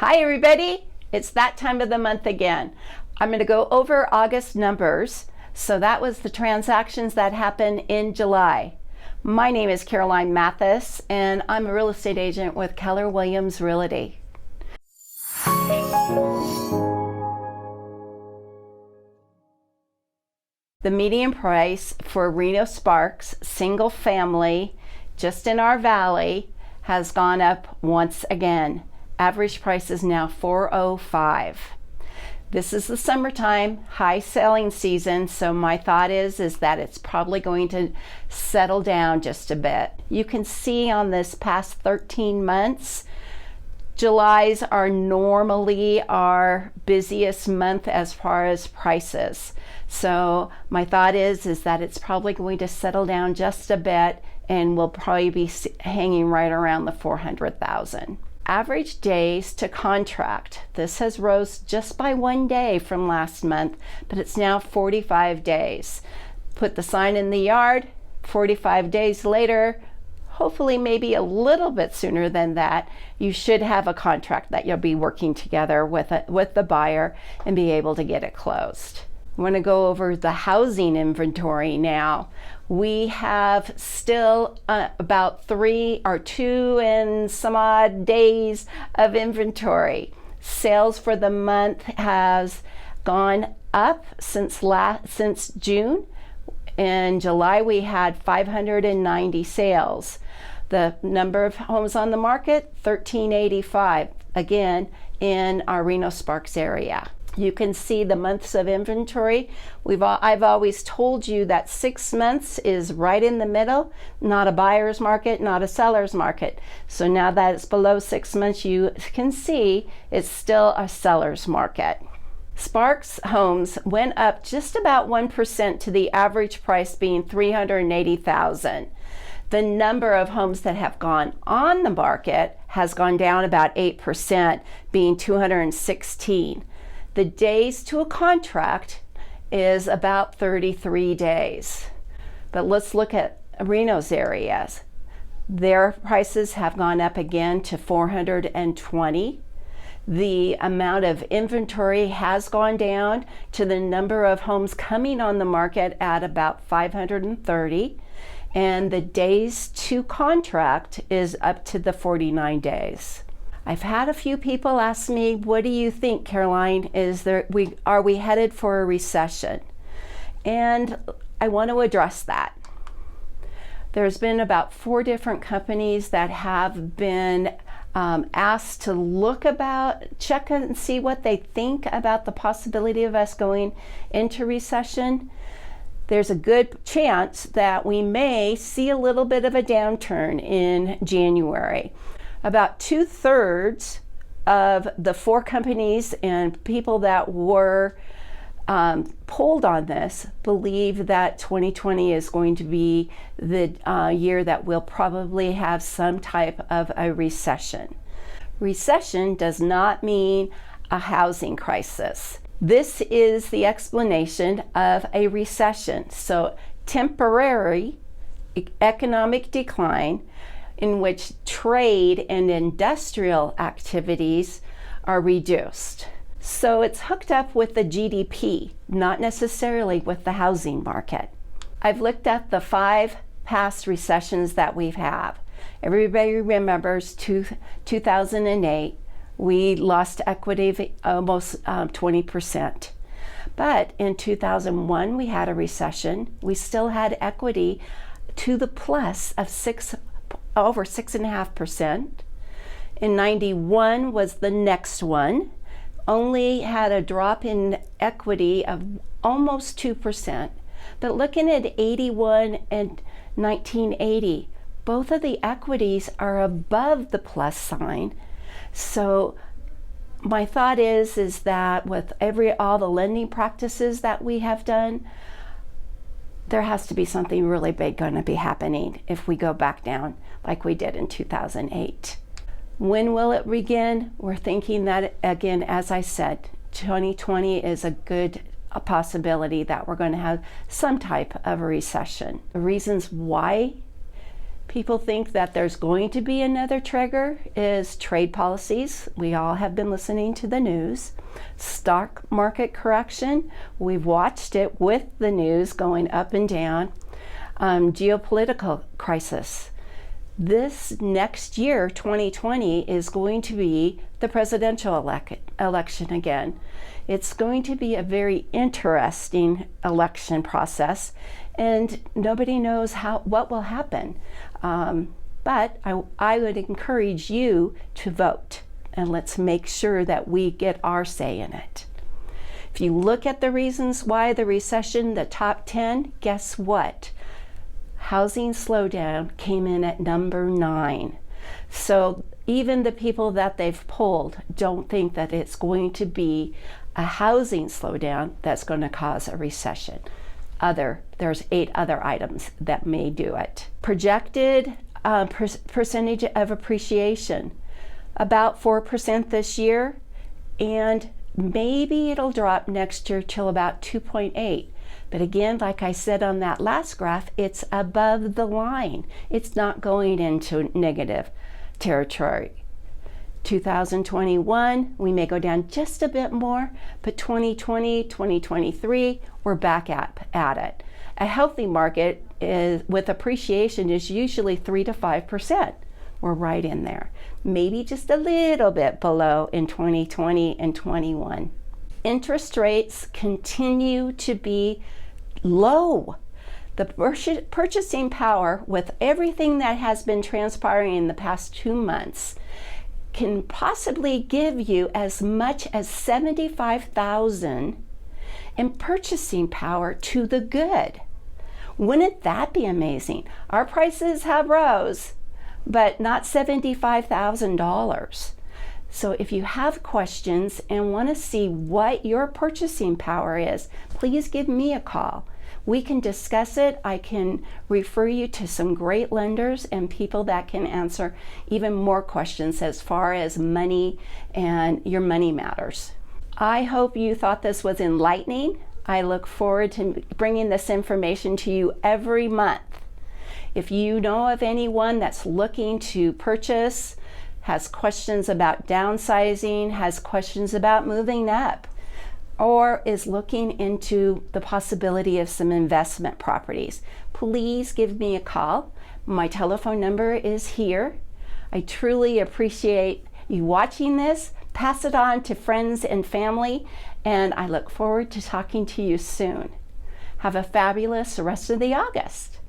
Hi everybody, it's that time of the month again. I'm going to go over August numbers. So that was the transactions that happened in July. My name is Caroline Mathis and I'm a real estate agent with Keller Williams Realty. The median price for Reno Sparks single family just in our valley has gone up once again. Average price is now $405. This is the summertime, high selling season, so my thought is that it's probably going to settle down just a bit. You can see on this past 13 months, July's are normally our busiest month as far as prices. So my thought is that it's probably going to settle down just a bit and we'll probably be hanging right around the 400,000. Average days to contract. This has rose just by 1 day from last month, but it's now 45 days. Put the sign in the yard, 45 days later, hopefully maybe a little bit sooner than that, you should have a contract that you'll be working together with the buyer and be able to get it closed. I want to go over the housing inventory now. We have still about 2 and some odd days of inventory. Sales for the month has gone up since June. In July, we had 590 sales. The number of homes on the market, 1,385, again, in our Reno Sparks area. You can see the months of inventory. I've always told you that 6 months is right in the middle, not a buyer's market, not a seller's market. So now that it's below 6 months, you can see it's still a seller's market. Sparks homes went up just about 1% to the average price being $380,000. The number of homes that have gone on the market has gone down about 8%, being 216. The days to a contract is about 33 days. But let's look at Reno's areas. Their prices have gone up again to 420. The amount of inventory has gone down to the number of homes coming on the market at about 530. And the days to contract is up to the 49 days. I've had a few people ask me, what do you think, Caroline? Are we headed for a recession? And I want to address that. There's been about 4 different companies that have been asked to check and see what they think about the possibility of us going into recession. There's a good chance that we may see a little bit of a downturn in January. About 2/3 of the 4 companies and people that were polled on this believe that 2020 is going to be the year that we'll probably have some type of a recession. Recession does not mean a housing crisis. This is the explanation of a recession. So temporary economic decline in which trade and industrial activities are reduced. So it's hooked up with the GDP, not necessarily with the housing market. I've looked at the 5 past recessions that we've had. Everybody remembers 2008. We lost equity of almost 20%. But in 2001, we had a recession. We still had equity to the plus of over 6.5%. In 91 was the next one. Only had a drop in equity of almost 2%. But looking at 81 and 1980, both of the equities are above the plus sign. So my thought is that with all the lending practices that we have done, there has to be something really big going to be happening if we go back down like we did in 2008. When will it begin? We're thinking that, again, as I said, 2020 is a good possibility that we're going to have some type of a recession. The reasons why People think that there's going to be another trigger is trade policies. We all have been listening to the news. Stock market correction. We've watched it with the news going up and down. Geopolitical crisis. This next year, 2020, is going to be the presidential election again. It's going to be a very interesting election process, and nobody knows what will happen. But I would encourage you to vote, and let's make sure that we get our say in it. If you look at the reasons why the recession, the top 10, guess what? Housing slowdown came in at number 9. So even the people that they've polled don't think that it's going to be a housing slowdown that's going to cause a recession. There's 8 other items that may do it. Projected percentage of appreciation, about 4% this year, and maybe it'll drop next year till about 2.8. But again, like I said on that last graph, it's above the line. It's not going into negative territory. 2021, we may go down just a bit more, but 2020, 2023, we're back at it. A healthy market with appreciation is usually 3 to 5%. We're right in there. Maybe just a little bit below in 2020 and 21. Interest rates continue to be low. The purchasing power with everything that has been transpiring in the past 2 months can possibly give you as much as $75,000 in purchasing power to the good. Wouldn't that be amazing? Our prices have rose, but not $75,000. So if you have questions and want to see what your purchasing power is, please give me a call. We can discuss it. I can refer you to some great lenders and people that can answer even more questions as far as money and your money matters. I hope you thought this was enlightening. I look forward to bringing this information to you every month. If you know of anyone that's looking to purchase, has questions about downsizing, has questions about moving up, or is looking into the possibility of some investment properties, please give me a call. My telephone number is here. I truly appreciate you watching this. Pass it on to friends and family, and I look forward to talking to you soon. Have a fabulous rest of the August.